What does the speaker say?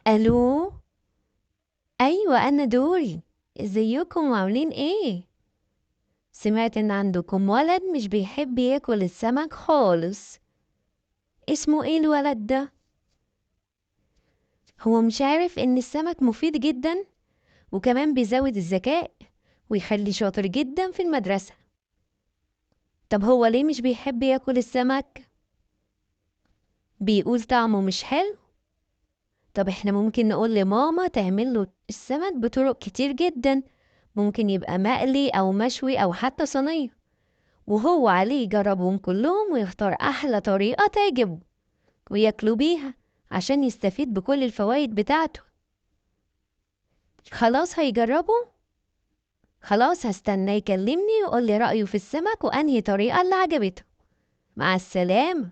الو. ايوه انا دوري. ازيكم وعاملين ايه؟ سمعت ان عندكم ولد مش بيحب ياكل السمك خالص. اسمه ايه الولد ده؟ هو مش عارف ان السمك مفيد جدا وكمان بيزود الذكاء ويخلي شاطر جدا في المدرسة. طب هو ليه مش بيحب ياكل السمك؟ بيقول طعمه مش حلو. طب احنا ممكن نقول لماما تعمل له السمك بطرق كتير جدا. ممكن يبقى مقلي او مشوي او حتى صينية، وهو عليه يجربهم كلهم ويختار أحلى طريقة تعجبه وياكلوا بيها عشان يستفيد بكل الفوائد بتاعته. خلاص هيجربوا. خلاص هستناه يكلمني ويقول لي رأيه في السمك وأنهي طريقة اللي عجبته. مع السلامة.